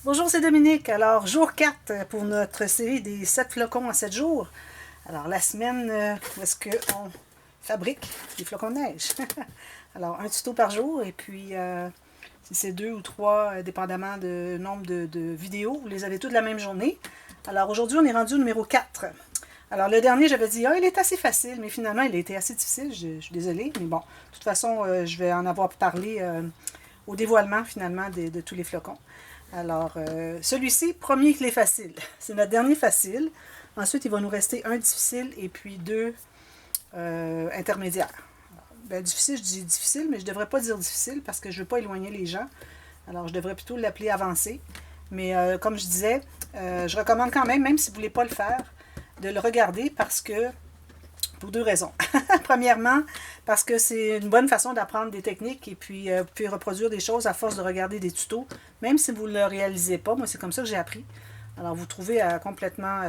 Bonjour, c'est Dominique. Alors, jour 4 pour notre série des 7 flocons en 7 jours. Alors, la semaine où est-ce qu'on fabrique des flocons de neige. Alors, un tuto par jour et puis si c'est 2 ou 3, dépendamment du nombre de vidéos, vous les avez toutes la même journée. Alors, aujourd'hui, on est rendu au numéro 4. Alors, le dernier, j'avais dit, il est assez facile, mais finalement, il a été assez difficile. Je suis désolée, mais bon, de toute façon, je vais en avoir parlé au dévoilement, finalement, de tous les flocons. Alors, celui-ci, premier qu'il est facile. C'est notre dernier facile. Ensuite, il va nous rester un difficile et puis deux intermédiaires. Ben, difficile, je dis difficile, mais je ne devrais pas dire difficile parce que je ne veux pas éloigner les gens. Alors, je devrais plutôt l'appeler avancé. Mais comme je disais, je recommande quand même si vous ne voulez pas le faire, de le regarder parce que, pour deux raisons. Premièrement, parce que c'est une bonne façon d'apprendre des techniques et puis vous pouvez reproduire des choses à force de regarder des tutos, même si vous ne le réalisez pas. Moi, c'est comme ça que j'ai appris. Alors, vous trouvez à complètement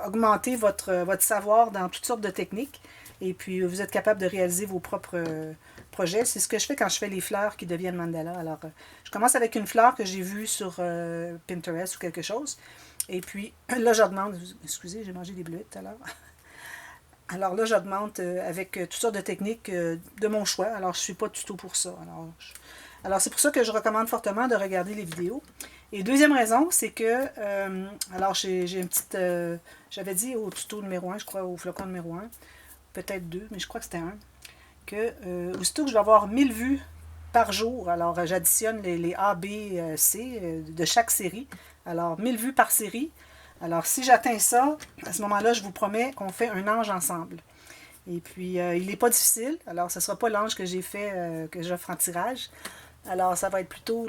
augmenter votre savoir dans toutes sortes de techniques et puis vous êtes capable de réaliser vos propres projets. C'est ce que je fais quand je fais les fleurs qui deviennent mandala. Alors, je commence avec une fleur que j'ai vue sur Pinterest ou quelque chose. Et puis, là, j'augmente. Excusez, j'ai mangé des bleuets tout à l'heure. Alors là, j'augmente avec toutes sortes de techniques de mon choix. Alors, je ne suis pas tuto pour ça. Alors c'est pour ça que je recommande fortement de regarder les vidéos. Et deuxième raison, c'est que, alors j'ai une petite, j'avais dit au tuto numéro 1, je crois, au flocon numéro 1, peut-être 2, mais je crois que c'était 1, que aussitôt que je vais avoir 1000 vues par jour, alors j'additionne les A, B, C de chaque série. Alors 1000 vues par série. Alors si j'atteins ça, à ce moment-là, je vous promets qu'on fait un ange ensemble. Et puis il n'est pas difficile. Alors ce ne sera pas l'ange que j'ai fait, que j'offre en tirage. Alors ça va être plutôt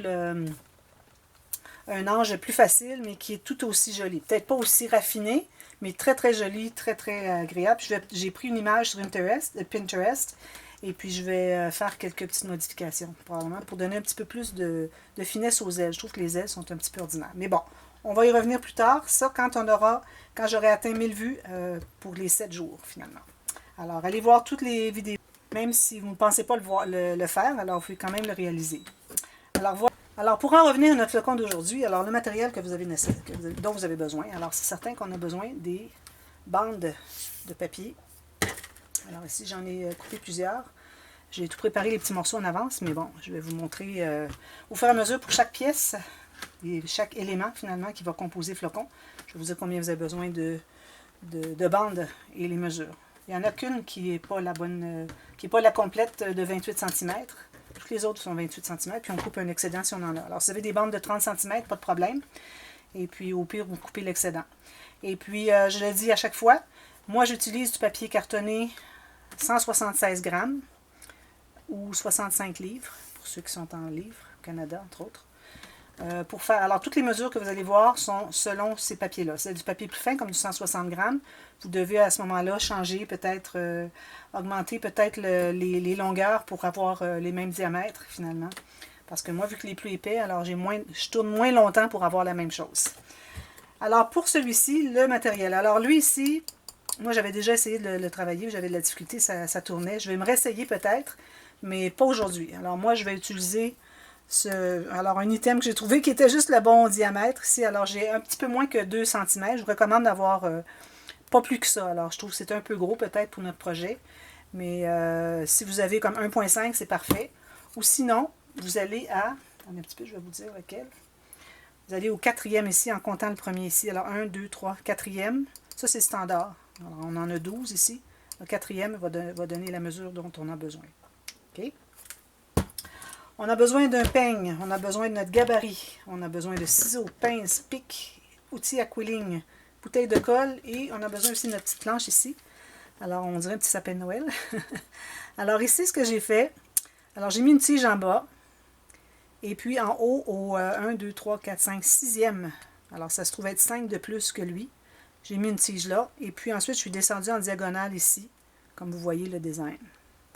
un ange plus facile, mais qui est tout aussi joli. Peut-être pas aussi raffiné, mais très très joli, très très agréable. J'ai pris une image sur Pinterest et puis je vais faire quelques petites modifications, probablement, pour donner un petit peu plus de finesse aux ailes. Je trouve que les ailes sont un petit peu ordinaires. Mais bon, on va y revenir plus tard. Ça, quand j'aurai atteint 1000 vues pour les 7 jours, finalement. Alors, allez voir toutes les vidéos, même si vous ne pensez pas le faire, alors vous pouvez quand même le réaliser. Alors, voilà. Alors, pour en revenir à notre flocon d'aujourd'hui, alors le matériel dont vous avez besoin, alors c'est certain qu'on a besoin des bandes de papier. Alors ici, j'en ai coupé plusieurs. J'ai tout préparé les petits morceaux en avance, mais bon, je vais vous montrer au fur et à mesure pour chaque pièce et chaque élément finalement qui va composer le flocon. Je vais vous dire combien vous avez besoin de bandes et les mesures. Il n'y en a qu'une qui n'est pas la bonne, qui n'est pas la complète de 28 cm. Toutes les autres sont 28 cm, puis on coupe un excédent si on en a. Alors, si vous avez des bandes de 30 cm, pas de problème. Et puis, au pire, vous coupez l'excédent. Et puis, je le dis à chaque fois, moi, j'utilise du papier cartonné 176 grammes ou 65 livres, pour ceux qui sont en livres, au Canada, entre autres. Pour faire, alors, toutes les mesures que vous allez voir sont selon ces papiers-là. C'est du papier plus fin, comme du 160 grammes. Vous devez à ce moment-là changer, peut-être, augmenter peut-être les longueurs pour avoir les mêmes diamètres, finalement. Parce que moi, vu que les plus épais, alors je tourne moins longtemps pour avoir la même chose. Alors, pour celui-ci, le matériel. Alors, lui ici, moi, j'avais déjà essayé de le travailler, j'avais de la difficulté, ça tournait. Je vais me réessayer peut-être, mais pas aujourd'hui. Alors, moi, je vais utiliser alors, un item que j'ai trouvé qui était juste le bon diamètre ici. Alors, j'ai un petit peu moins que 2 cm. Je vous recommande d'avoir pas plus que ça. Alors, je trouve que c'est un peu gros peut-être pour notre projet. Mais si vous avez comme 1.5, c'est parfait. Ou sinon, vous allez à... Attendez un petit peu, je vais vous dire lequel. Vous allez au quatrième ici, en comptant le premier ici. Alors, 1, 2, 3, quatrième. Ça, c'est standard. Alors, on en a 12 ici. Le quatrième va donner la mesure dont on a besoin. OK? On a besoin d'un peigne, on a besoin de notre gabarit, on a besoin de ciseaux, pinces, pics, outils à quilling, bouteille de colle et on a besoin aussi de notre petite planche ici. Alors, on dirait un petit sapin de Noël. Alors, ici, ce que j'ai fait, alors j'ai mis une tige en bas et puis en haut, au 1, 2, 3, 4, 5, 6e, alors ça se trouve être 5 de plus que lui. J'ai mis une tige là et puis ensuite, je suis descendue en diagonale ici, comme vous voyez le design.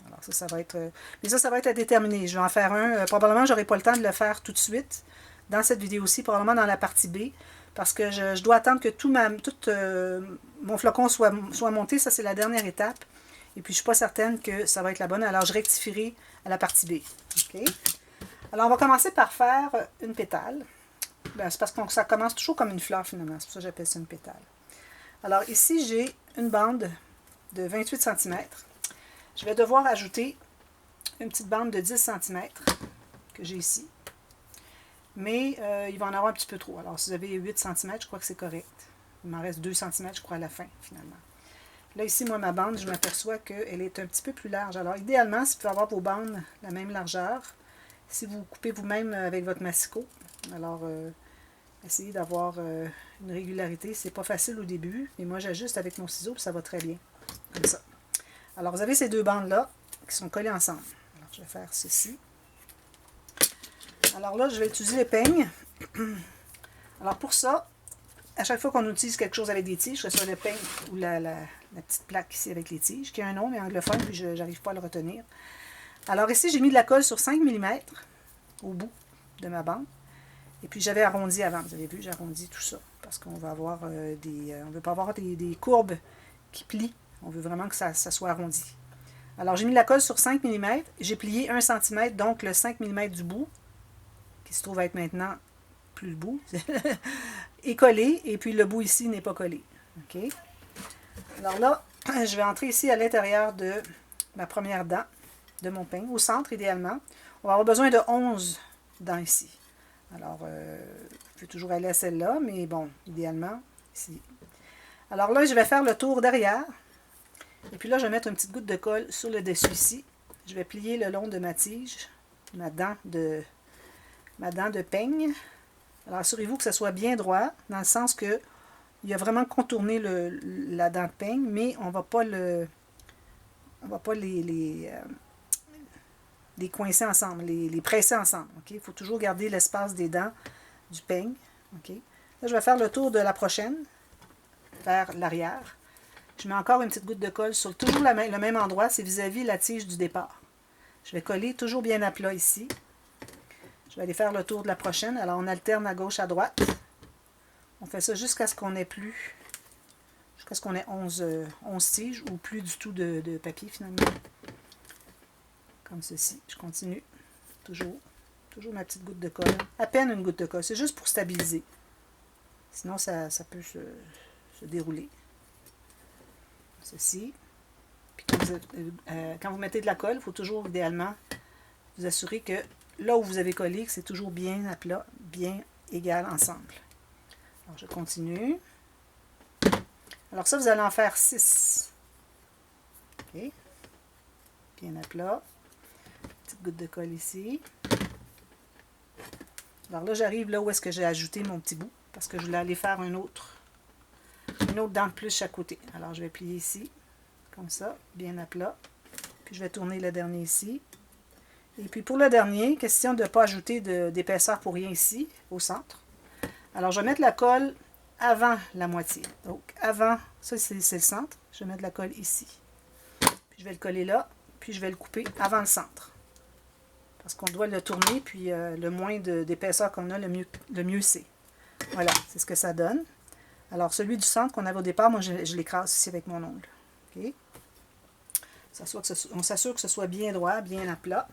Alors ça va être... mais ça va être à déterminer. Je vais en faire un. Probablement, je n'aurai pas le temps de le faire tout de suite dans cette vidéo-ci, probablement dans la partie B, parce que je dois attendre que tout mon flocon soit monté. Ça, c'est la dernière étape. Et puis, je ne suis pas certaine que ça va être la bonne. Alors, je rectifierai à la partie B. OK? Alors, on va commencer par faire une pétale. Ben, c'est parce que ça commence toujours comme une fleur finalement. C'est pour ça que j'appelle ça une pétale. Alors ici, j'ai une bande de 28 cm. Je vais devoir ajouter une petite bande de 10 cm que j'ai ici. Mais il va en avoir un petit peu trop. Alors si vous avez 8 cm, je crois que c'est correct. Il m'en reste 2 cm, je crois, à la fin finalement. Là, ici, moi, ma bande, je m'aperçois qu'elle est un petit peu plus large. Alors, idéalement, si vous pouvez avoir vos bandes la même largeur, si vous coupez vous-même avec votre massicot, alors, essayez d'avoir une régularité. C'est pas facile au début, mais moi, j'ajuste avec mon ciseau, puis ça va très bien, comme ça. Alors, vous avez ces deux bandes-là qui sont collées ensemble. Alors, je vais faire ceci. Alors là, je vais utiliser les peignes. Alors, pour ça, à chaque fois qu'on utilise quelque chose avec des tiges, que ce soit le peigne ou la petite plaque ici avec les tiges, qui a un nom, mais anglophone, puis je n'arrive pas à le retenir. Alors ici, j'ai mis de la colle sur 5 mm au bout de ma bande. Et puis j'avais arrondi avant, vous avez vu, j'ai arrondi tout ça. Parce qu'on va avoir on ne veut pas avoir des courbes qui plient. On veut vraiment que ça soit arrondi. Alors j'ai mis de la colle sur 5 mm, j'ai plié 1 cm, donc le 5 mm du bout, qui se trouve être maintenant plus le bout, est collé, et puis le bout ici n'est pas collé. OK? Alors là, je vais entrer ici à l'intérieur de ma première dent de mon peigne, au centre idéalement. On va avoir besoin de 11 dents ici. Alors, je peux toujours aller à celle-là, mais bon, idéalement, ici. Alors là, je vais faire le tour derrière. Et puis là, je vais mettre une petite goutte de colle sur le dessus ici. Je vais plier le long de ma tige, ma dent de peigne. Alors, assurez-vous que ça soit bien droit, dans le sens que il a vraiment contourné la dent de peigne, mais on ne va pas les coincer ensemble, les presser ensemble. Okay? Il faut toujours garder l'espace des dents du peigne. Okay? Là, je vais faire le tour de la prochaine, vers l'arrière. Je mets encore une petite goutte de colle sur toujours le même endroit, c'est vis-à-vis la tige du départ. Je vais coller toujours bien à plat ici. Je vais aller faire le tour de la prochaine. Alors, on alterne à gauche, à droite. On fait ça jusqu'à ce qu'on ait plus, jusqu'à ce qu'on ait 11 tiges ou plus du tout de papier finalement. Comme ceci. Je continue. Toujours ma petite goutte de colle. À peine une goutte de colle. C'est juste pour stabiliser. Sinon, ça peut se dérouler. Ceci. Puis quand vous mettez de la colle, il faut toujours idéalement vous assurer que là où vous avez collé, que c'est toujours bien à plat, bien égal ensemble. Alors, je continue. Alors ça, vous allez en faire 6. OK. Bien à plat. Petite goutte de colle ici. Alors là, j'arrive là où est-ce que j'ai ajouté mon petit bout, parce que je voulais aller faire une autre dent de plus chaque côté. Alors, je vais plier ici, comme ça, bien à plat. Puis, je vais tourner le dernier ici. Et puis, pour le dernier, question de ne pas ajouter d'épaisseur pour rien ici, au centre. Alors, je vais mettre la colle avant la moitié. Donc, avant, ça, c'est le centre. Je vais mettre la colle ici. Puis, je vais le coller là. Puis, je vais le couper avant le centre. Parce qu'on doit le tourner, puis le moins d'épaisseur qu'on a, le mieux c'est. Voilà, c'est ce que ça donne. Alors, celui du centre qu'on avait au départ, moi, je l'écrase ici avec mon ongle. OK? On s'assure que ce soit bien droit, bien à plat.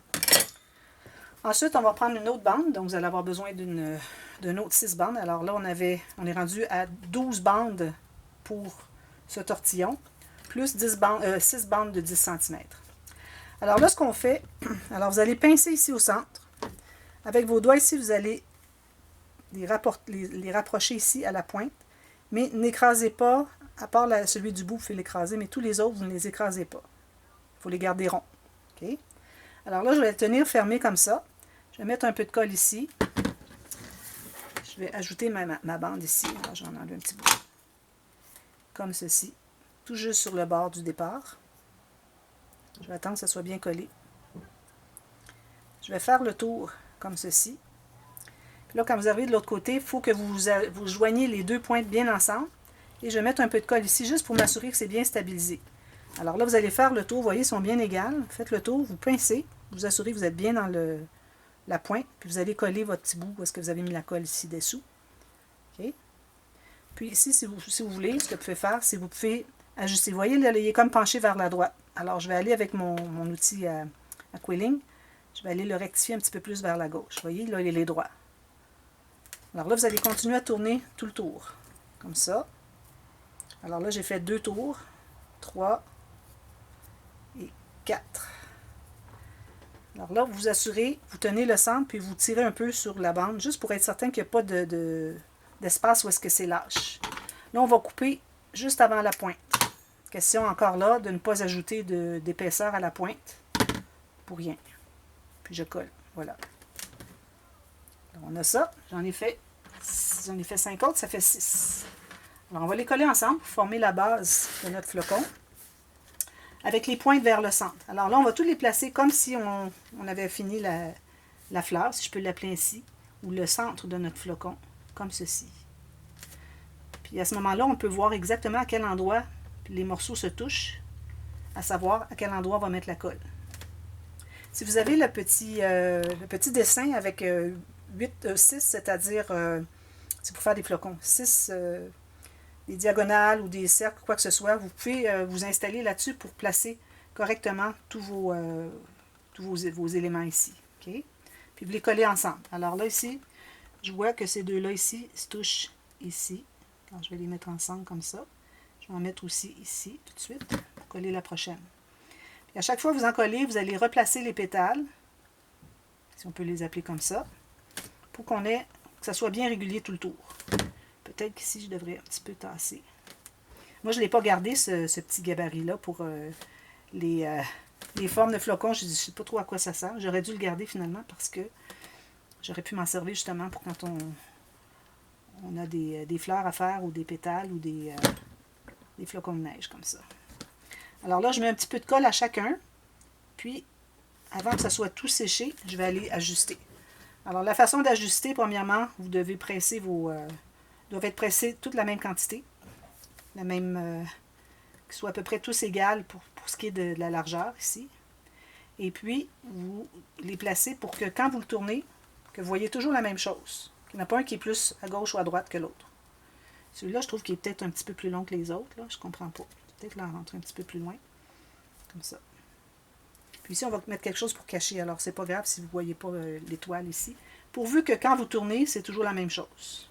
Ensuite, on va prendre une autre bande. Donc, vous allez avoir besoin d'une autre 6 bandes. Alors là, on est rendu à 12 bandes pour ce tortillon, plus 6 bandes de 10 cm. Alors là, ce qu'on fait, alors vous allez pincer ici au centre. Avec vos doigts ici, vous allez les rapprocher ici à la pointe. Mais n'écrasez pas, à part celui du bout, vous pouvez l'écraser, mais tous les autres, vous ne les écrasez pas. Il faut les garder ronds. Okay? Alors là, je vais le tenir fermé comme ça. Je vais mettre un peu de colle ici. Je vais ajouter ma bande ici. Alors, j'en enlève un petit bout. Comme ceci. Tout juste sur le bord du départ. Je vais attendre que ça soit bien collé. Je vais faire le tour comme ceci. Puis là, quand vous arrivez de l'autre côté, il faut que vous joigniez les deux pointes bien ensemble. Et je vais mettre un peu de colle ici, juste pour m'assurer que c'est bien stabilisé. Alors là, vous allez faire le tour. Vous voyez, ils sont bien égales. Faites le tour, vous pincez. Vous assurez que vous êtes bien dans la pointe. Puis vous allez coller votre petit bout où est-ce que vous avez mis la colle ici dessous. OK? Puis ici, si vous voulez, ce que vous pouvez faire, c'est que vous pouvez ajuster. Vous voyez, là, il est comme penché vers la droite. Alors, je vais aller avec mon outil à quilling. Je vais aller le rectifier un petit peu plus vers la gauche. Vous voyez, là, il est droit. Alors là, vous allez continuer à tourner tout le tour, comme ça. Alors là, j'ai fait 2 tours, 3 et 4. Alors là, vous vous assurez, vous tenez le centre, puis vous tirez un peu sur la bande, juste pour être certain qu'il n'y a pas d'espace où est-ce que c'est lâche. Là, on va couper juste avant la pointe. Question encore là de ne pas ajouter d'épaisseur à la pointe, pour rien. Puis je colle, voilà. Alors, on a ça, j'en ai fait 5 autres, ça fait 6. Alors, on va les coller ensemble pour former la base de notre flocon, avec les pointes vers le centre. Alors là, on va tous les placer comme si on avait fini la fleur, si je peux l'appeler ainsi, ou le centre de notre flocon, comme ceci. Puis à ce moment-là, on peut voir exactement à quel endroit les morceaux se touchent, à savoir à quel endroit on va mettre la colle. Si vous avez le petit dessin avec 6, c'est-à-dire, c'est pour faire des flocons, 6 des diagonales ou des cercles, quoi que ce soit, vous pouvez vous installer là-dessus pour placer correctement tous vos éléments ici. Okay? Puis vous les collez ensemble. Alors là, ici, je vois que ces deux-là ici se touchent ici. Quand je vais les mettre ensemble comme ça, je vais en mettre aussi ici tout de suite pour coller la prochaine. Puis à chaque fois que vous en collez, vous allez replacer les pétales, si on peut les appeler comme ça, pour que ça soit bien régulier tout le tour. Peut-être qu'ici, je devrais un petit peu tasser. Moi, je ne l'ai pas gardé, ce petit gabarit-là, pour les formes de flocons. Je ne sais pas trop à quoi ça sert. J'aurais dû le garder finalement parce que j'aurais pu m'en servir justement pour quand on a des fleurs à faire ou des pétales ou des flocons de neige comme ça. Alors là, je mets un petit peu de colle à chacun. Puis, avant que ça soit tout séché, je vais aller ajuster. Alors, la façon d'ajuster, premièrement, vous devez presser doivent être pressés toute la même quantité, la même, qu'ils soient à peu près tous égales pour ce qui est de la largeur ici. Et puis, vous les placez pour que quand vous le tournez, que vous voyez toujours la même chose. Il n'y en a pas un qui est plus à gauche ou à droite que l'autre. Celui-là, je trouve qu'il est peut-être un petit peu plus long que les autres. Là. Je ne comprends pas. Peut-être l'en rentrer un petit peu plus loin. Comme ça. Puis ici, on va mettre quelque chose pour cacher. Alors, c'est pas grave si vous ne voyez pas l'étoile ici. Pourvu que quand vous tournez, c'est toujours la même chose.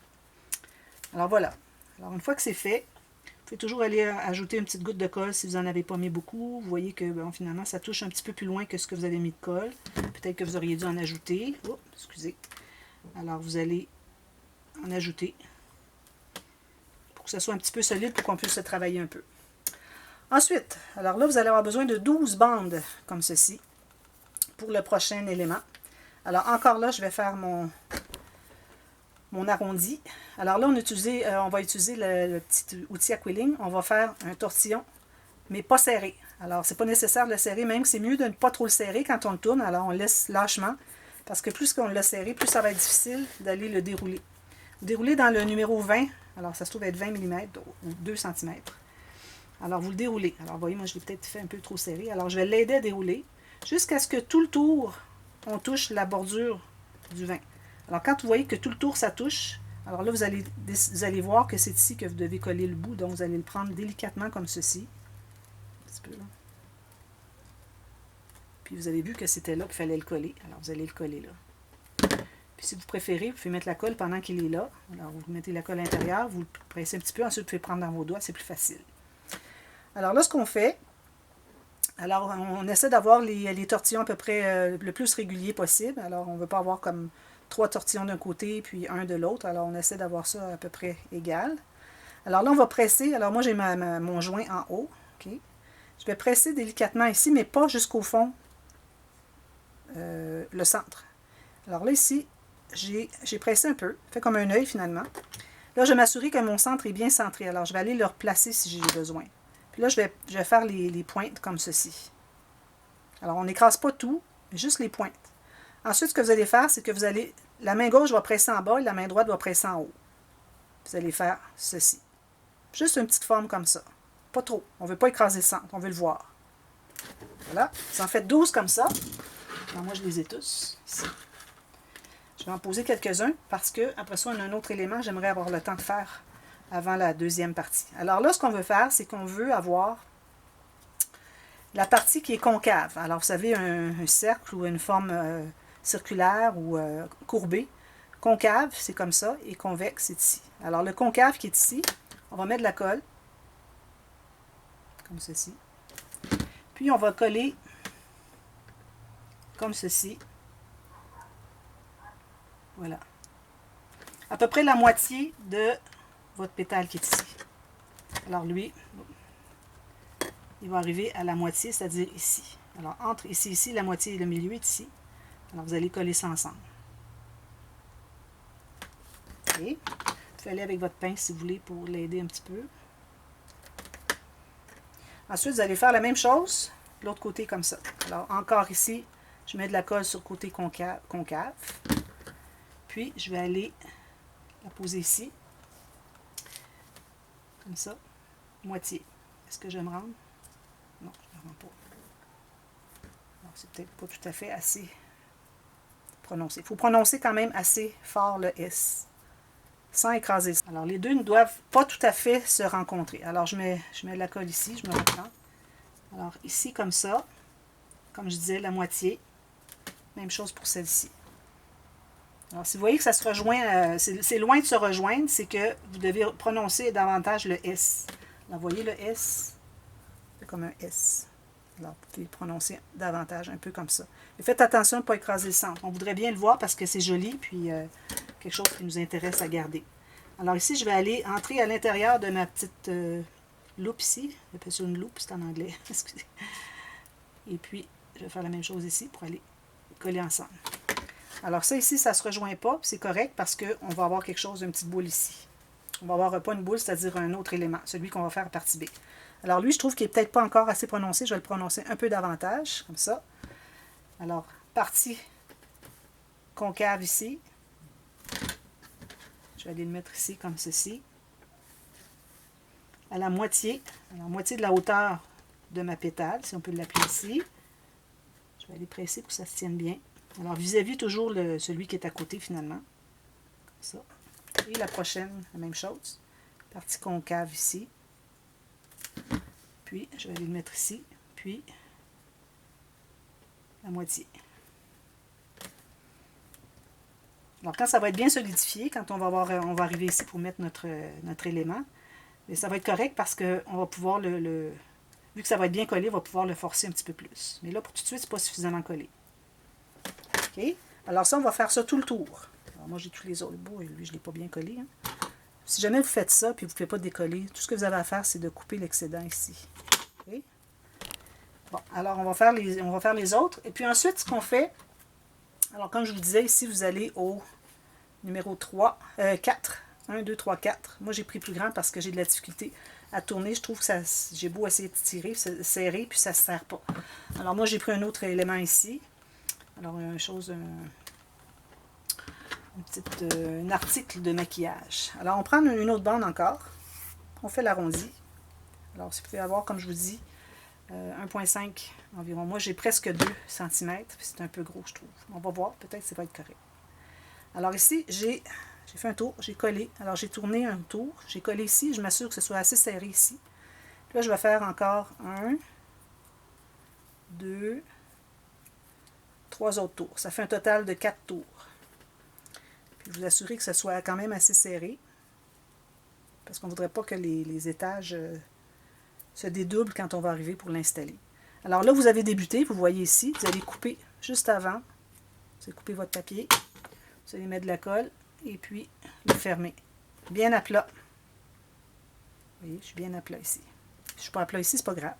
Alors voilà. Alors une fois que c'est fait, vous pouvez toujours aller ajouter une petite goutte de colle si vous n'en avez pas mis beaucoup. Vous voyez que bon, finalement, ça touche un petit peu plus loin que ce que vous avez mis de colle. Peut-être que vous auriez dû en ajouter. Oh, excusez. Alors vous allez en ajouter pour que ça soit un petit peu solide pour qu'on puisse se travailler un peu. Ensuite, alors là, vous allez avoir besoin de 12 bandes comme ceci pour le prochain élément. Alors encore là, je vais faire mon arrondi. Alors là, on va utiliser le petit outil à quilling. On va faire un tortillon, mais pas serré. Alors, c'est pas nécessaire de le serrer, même c'est mieux de ne pas trop le serrer quand on le tourne. Alors, on le laisse lâchement, parce que plus qu'on l'a serré, plus ça va être difficile d'aller le dérouler. Vous déroulez dans le numéro 20, alors ça se trouve être 20 mm ou 2 cm. Alors, vous le déroulez. Alors, vous voyez, moi, je l'ai peut-être fait un peu trop serré. Alors, je vais l'aider à dérouler jusqu'à ce que tout le tour, on touche la bordure du vin. Alors, quand vous voyez que tout le tour, ça touche, alors là, vous allez voir que c'est ici que vous devez coller le bout. Donc, vous allez le prendre délicatement comme ceci. Un petit peu, là. Puis, vous avez vu que c'était là qu'il fallait le coller. Alors, vous allez le coller là. Puis, si vous préférez, vous pouvez mettre la colle pendant qu'il est là. Alors, vous mettez la colle à l'intérieur, vous le pressez un petit peu. Ensuite, vous pouvez prendre dans vos doigts, c'est plus facile. Alors là, ce qu'on fait, alors, on essaie d'avoir les tortillons à peu près le plus régulier possible. Alors, on ne veut pas avoir comme 3 tortillons d'un côté puis un de l'autre. Alors, on essaie d'avoir ça à peu près égal. Alors là, on va presser. Alors, moi, j'ai mon joint en haut. Okay. Je vais presser délicatement ici, mais pas jusqu'au fond, le centre. Alors là, ici, j'ai pressé un peu. Fait comme un œil, finalement. Là, je vais m'assurer que mon centre est bien centré. Alors, je vais aller le replacer si j'ai besoin. Puis là, je vais faire les pointes comme ceci. Alors, on n'écrase pas tout, mais juste les pointes. Ensuite, ce que vous allez faire, c'est que la main gauche va presser en bas et la main droite va presser en haut. Vous allez faire ceci. Juste une petite forme comme ça. Pas trop. On ne veut pas écraser le centre, on veut le voir. Voilà. Vous en faites 12 comme ça. Alors, moi, je les ai tous ici. Je vais en poser quelques-uns parce que après ça, on a un autre élément que j'aimerais avoir le temps de faire avant la deuxième partie. Alors là, ce qu'on veut faire, c'est qu'on veut avoir la partie qui est concave. Alors, vous savez, un cercle ou une forme circulaire ou courbée concave, c'est comme ça, et convexe, c'est ici. Alors, le concave qui est ici, on va mettre de la colle, comme ceci. Puis, on va coller, comme ceci. Voilà. À peu près la moitié de votre pétale qui est ici. Alors, lui, il va arriver à la moitié, c'est-à-dire ici. Alors, entre ici et ici, la moitié et le milieu est ici. Alors, vous allez coller ça ensemble. OK. Vous pouvez aller avec votre pince si vous voulez pour l'aider un petit peu. Ensuite, vous allez faire la même chose de l'autre côté comme ça. Alors, encore ici, je mets de la colle sur le côté concave. Puis, je vais aller la poser ici. Comme ça. Moitié. Est-ce que je vais me rendre? Non, je ne me rends pas. C'est peut-être pas tout à fait assez prononcé. Il faut prononcer quand même assez fort le S, sans écraser ça. Alors, les deux ne doivent pas tout à fait se rencontrer. Alors, je mets de la colle ici, je me reprends. Alors, ici, comme ça, comme je disais, la moitié. Même chose pour celle-ci. Alors, si vous voyez que ça se rejoint, c'est loin de se rejoindre, c'est que vous devez prononcer davantage le S. Alors, vous voyez le S? C'est comme un S. Alors, vous pouvez prononcer davantage, un peu comme ça. Et faites attention de ne pas écraser le centre. On voudrait bien le voir parce que c'est joli, puis quelque chose qui nous intéresse à garder. Alors ici, je vais aller entrer à l'intérieur de ma petite loupe ici. J'appelle ça une loupe, c'est en anglais. Excusez. Et puis, je vais faire la même chose ici pour aller coller ensemble. Alors ça ici, ça ne se rejoint pas, c'est correct parce qu'on va avoir quelque chose, une petite boule ici. On va avoir pas une boule, c'est-à-dire un autre élément, celui qu'on va faire à partie B. Alors lui, je trouve qu'il n'est peut-être pas encore assez prononcé. Je vais le prononcer un peu davantage, comme ça. Alors, partie concave ici. Je vais aller le mettre ici, comme ceci. À la moitié de la hauteur de ma pétale, si on peut l'appeler ici. Je vais aller presser pour que ça se tienne bien. Alors, vis-à-vis toujours celui qui est à côté, finalement. Comme ça. Et la prochaine, la même chose. Partie concave ici. Puis, je vais aller le mettre ici. Puis, la moitié. Alors, quand ça va être bien solidifié, quand on va arriver ici pour mettre notre élément, mais ça va être correct parce qu'on va pouvoir vu que ça va être bien collé, on va pouvoir le forcer un petit peu plus. Mais là, pour tout de suite, ce n'est pas suffisamment collé. OK? Alors ça, on va faire ça tout le tour. Alors moi, j'ai tous les autres bouts et lui, je ne l'ai pas bien collé. Hein. Si jamais vous faites ça puis vous ne pouvez pas décoller, tout ce que vous avez à faire, c'est de couper l'excédent ici. OK? Bon, alors on va faire les autres. Et puis ensuite, ce qu'on fait, alors comme je vous disais, ici, vous allez au numéro 4. 1, 2, 3, 4. Moi, j'ai pris plus grand parce que j'ai de la difficulté à tourner. Je trouve que j'ai beau essayer de tirer, serrer, puis ça ne se serre pas. Alors moi, j'ai pris un autre élément ici. Alors, un article de maquillage. Alors, on prend une autre bande encore. On fait l'arrondi. Alors, si vous pouvez avoir, comme je vous dis, 1,5 environ. Moi, j'ai presque 2 cm. C'est un peu gros, je trouve. On va voir. Peut-être que ça va être correct. Alors ici, j'ai fait un tour. J'ai collé. Alors, j'ai tourné un tour. J'ai collé ici. Je m'assure que ce soit assez serré ici. Puis là, je vais faire encore 1, 2, 3 autres tours. Ça fait un total de 4 tours. Puis vous assurez que ce soit quand même assez serré. Parce qu'on ne voudrait pas que les étages se dédoublent quand on va arriver pour l'installer. Alors là, vous avez débuté. Vous voyez ici. Vous allez couper juste avant. Vous allez couper votre papier. Vous allez mettre de la colle. Et puis, le fermer. Bien à plat. Vous voyez, je suis bien à plat ici. Si je ne suis pas à plat ici, c'est pas grave.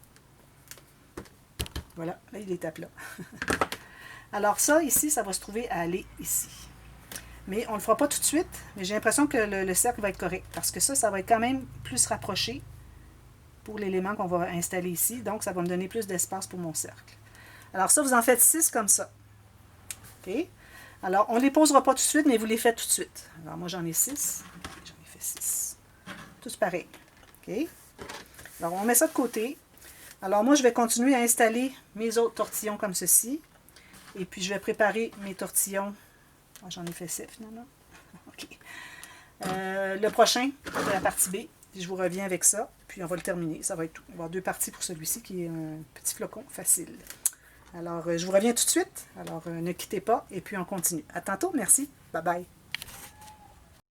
Voilà, là, il est à plat. Alors ça, ici, ça va se trouver à aller ici. Mais on ne le fera pas tout de suite. Mais j'ai l'impression que le cercle va être correct. Parce que ça va être quand même plus rapproché pour l'élément qu'on va installer ici. Donc, ça va me donner plus d'espace pour mon cercle. Alors ça, vous en faites 6 comme ça. OK? Alors, on ne les posera pas tout de suite, mais vous les faites tout de suite. Alors, moi, j'en ai 6. J'en ai fait 6. Tous pareils. OK? Alors, on met ça de côté. Alors, moi, je vais continuer à installer mes autres tortillons comme ceci. Et puis, je vais préparer mes tortillons. Oh, j'en ai fait 7, finalement. OK. Le prochain, c'est la partie B. Je vous reviens avec ça. Puis, on va le terminer. Ça va être tout. On va avoir 2 parties pour celui-ci qui est un petit flocon facile. Alors, je vous reviens tout de suite. Alors, ne quittez pas et puis on continue. À tantôt. Merci. Bye bye.